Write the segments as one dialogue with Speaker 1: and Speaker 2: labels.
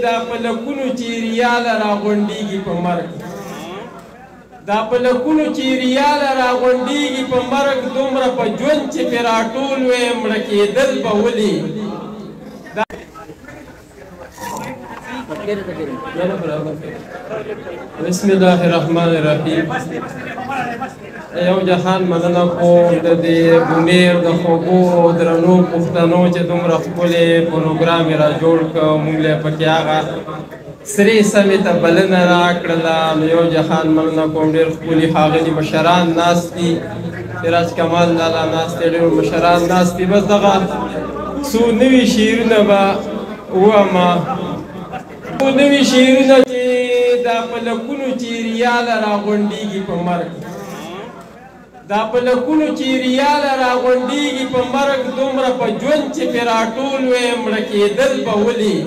Speaker 1: دا په لکونو چې ریاله راغونډېږي په مرګ دا په لکونو چې ریاله راغونډېږي په مرګ دومره په ژوند چې پرې راټول وې مړه کېدل به ولې بسم الله الرحمن الرحیم یو جهان مننه کوم د دې بونیر د خوږو او درنو پښتنو چې دومره ښکلی پروګرام یې را جوړ کړ موږ له پکې هغه سرې سمې ته بلنه راکړله نو یو جهان مننه کوم ډېر ښکلي ښاغلي مشران ناست دي سراج کمال لالا ناست دی ډېر مشران ناست دي بس دغه څو نوي شعرونه به ووایم نوي شعرونه چې دا په لکونو چې ریاله راغونډېږي په مرګ دا په لکونو چې ریاله راغونډېږي په مرګ دومره په ژوند چې پرې راټول وې مړه کېدل به ولې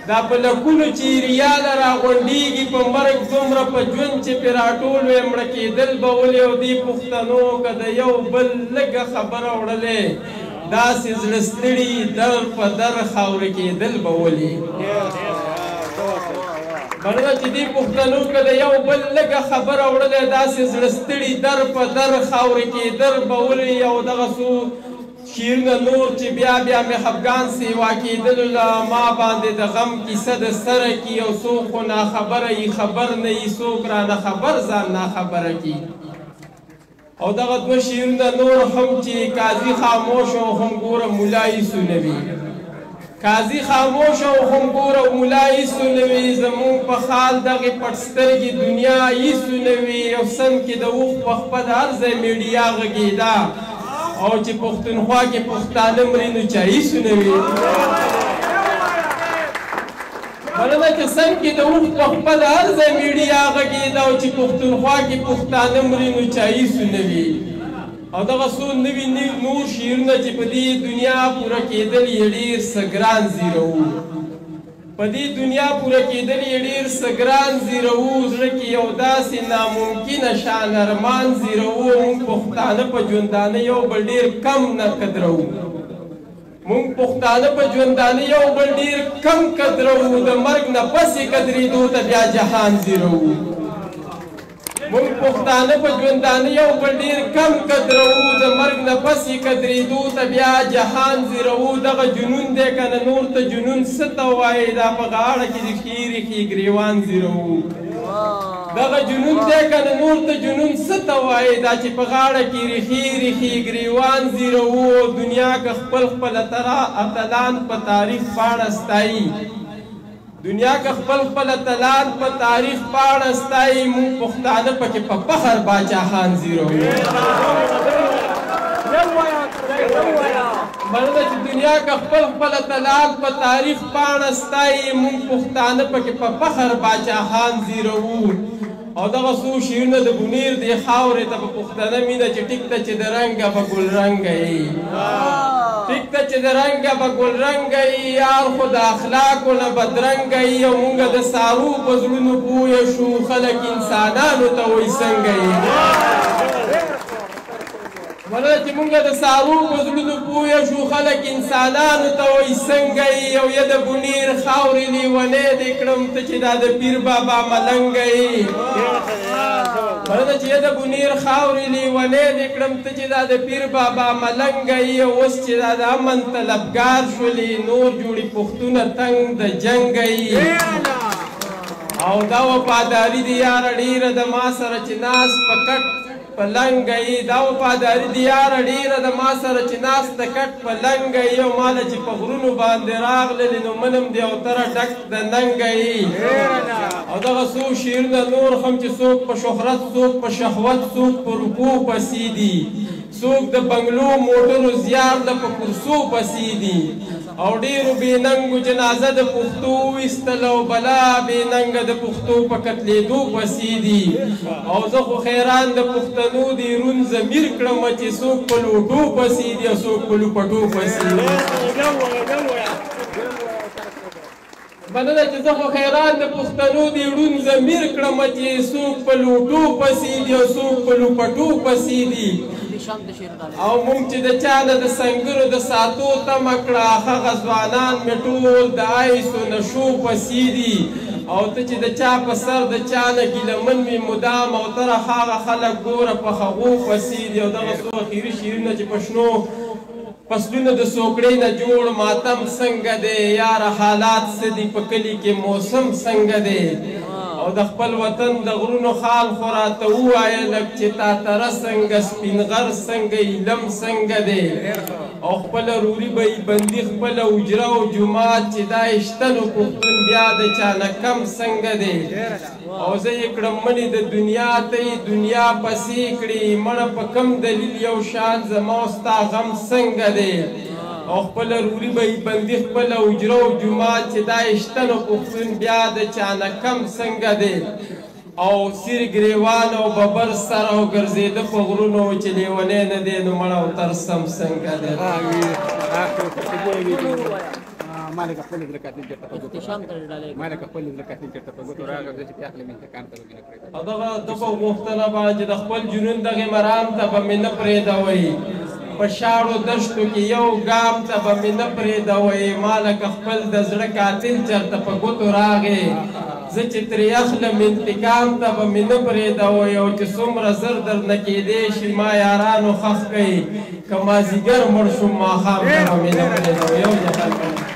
Speaker 1: دا په لکونو چې ریاله راغونډېږي په مرګ دومره په ژوند چې پرې راټول وې مړه کېدل به ولې او دې پښتنو که د یو بل لږه خبره وړلې داسې زړه ستړي در په در خاوره کېدل به ولې مننه چې دې پښتنو که د یو بل لږه خبره وړلې داسې زړه ستړي در په در خاورې کېدل به ولې او دغه څو شعرونه نور چې بیا بیا مې خفګان سیوا کېدلو له ما باندې د غم کیسه د سره کي او څوک خو ناخبره یي خبر نه یي څوک رانه خبر ځان ناخبره کي او دغه دوه شعرونه نور هم چې قاضي خاموش او هم ګوره ملا یسونوي قاضي خاموش او هم ګوره ملا یسونوي زمونږ په خال دغې پټ سترګې دنیا یسونوي او سم کې د اوښ په خپه د هر ځای میډیا غږېده او چې پښتونخوا کې پښتانه مري نو چا یسونوي مننه چې سم کې د اوښ په خپه د هر ځای میډیا غږېده او چې پښتونخوا کې پښتانه مري نو چا یسونوي او دغه څو نوي نور شعرونه چې په دې دنیا پوره کېدل یې ډېر څه ګران زیره وو په دې دنیا پوره کېدل یې ډېر څه ګران زیره وو زړه کې یو داسې ناممکنه شان ارمان زیره وو موږ پښتانه په ژوندانه یو بل ډېر کم نه قدروو موږ پښتانه په ژوندانه یو بل ډېر کم قدروو د مرګ نه پسې قدرېدو ته بیا جهان زیره وو موږ پښتانه په ژوندانه یو بل ډېر کم قدروو د مرګ نه پسې قدرېدو ته بیا جهان زیروو دغه جنون دی که نه نور ته جنون څه ته وایې دا په غاړه کې ریښې ریښې ګریوان زیروو دغه جنون دی که نه نور ته جنون څه ته وایې دا چې په غاړه کې ریښې ریښې ګریوان زیروو دنیا که خپل خپل اتلان په تاریخ پاڼه ستایي دنیا که خپل خپل اتلان په تاریخ پاڼه ستایي موږ پښتانه پکې په فخر باچاخان زیروو مننه چې دنیا که خپل خپل اتلان په تاریخ پاڼه ستایي موږ پښتانه پکې په فخر باچاخان زیروو او دغه څو شعرونه د بونیر دې خاورې ته په پښتنه مینه چې ټیک ته چې د رنګه به ګلرنګه یي ټیک ته چې د رنګه به ګلرنګه یي یار خو د اخلاقو نه بدرنګه یي او موږ د سارو په زړونو پوه شو خلک انسانانو ته وایي څنګه یي مننه چې موږ د سارو په زړونو پوه شو خلک انسانانو ته وایي څنګه یي او یا د بونیر خاورې لیونی دې کړم ته چې دا د پیر بابا ملنګه یي مننه چې د بونیر خاورې لیونی دې کړم ته چې دا د پیر بابا ملنګه یي او اوس چې دا د امن طلبګار شولې نور جوړي پښتونه تنګ د جنګه یي او دا وفاداري دې یاره ډېره د ما سره چې ناست په کټ په لنګه یي دا وفاداري دې یاره ډېره د ما سره چې ناست د کټ په لنګه یي او ماله چې په غرونو باندې راغللې نو منم دې او تره ډک د ننګه یي او دغه څو شعرونه نور هم چې څوک په شهرت څوک په شهوت څوک په روپو پسې دي څوک د بنګلو موټرو زیار د په کرسو پسې دي او ډېرو بې ننګو جنازه د پښتو ویستله او بلا بې ننګه د پښتو په قتلېدو پسې دي او زه خو خیران د پښتنو د روڼ ضمیر کړمه چې څوک په لوټو پسې دي او څوک په لوپټو پسې دي مننه چې زه خو خیران د پښتنو د روڼ ضمیر کړمه چې څوک په لوټو پسې دي او څوک په لوپټو پسې دي او مونږ چې د چا نه د سنګرو د ساتو تمه کړه هغه ځوانان مې ټول د آیسو نشو پسې دي او ته چې د چا په سر د چا نه ګیلمن وي مدام او تره هغه خلک ګوره په هغو پسې دي او دغه څو اخري شعرونه چې په شنو فصلونه د سوکړۍ نه جوړ ماتم څنګه دی یاره حالات څه دي په کلي کې موسم څنګه دی او د خپل وطن د غرونو حال خو راته ووایه لږ چې تا تره څنګه سپین غر څنګه علم څنګه دی او خپله روري به یې بندي خپله حجره او جومات چې دا یې شته نو پښتون بیا د چا نه کم څنګه دی او زه یې کړم منې د دنیا ته یې دنیا پسې کړي مړه په کم دلیل یو شان زما او ستا غم څنګه دی او خپله روري به یې بندي خپله حجره او جومات چې دا یې شته نو پښتون بیا د چا نه کم څنګه دی او سیر ګریوان او ببر سر او ګرځېده په غرونو چې لیونی نه دی نو مړه او ترسم څنګه دی
Speaker 2: مالک خپل زکاتین چرته په مالک خپل زکاتین چرته په ګوتو راغله چې اخلي من تکان ته ویني کړی
Speaker 1: او دغه دغه غوښتنه باندې چې د خپل جنون دغه مرام ته به مې نه پرېږدوئ په شاړو دشتو کې یو ګام ته به مې نه پرېږدوئ مالک خپل د زړه قاتل چرته په ګوتو راغې زه چې ترې اخلم انتقام ته به مې نه پرېږدوئ او چې څومره زر درنه کېدی شي ما یارانو خښ کوي که مازدیګر مړ شوم ماښام ته به مې نه پرېږدوئ یو جهان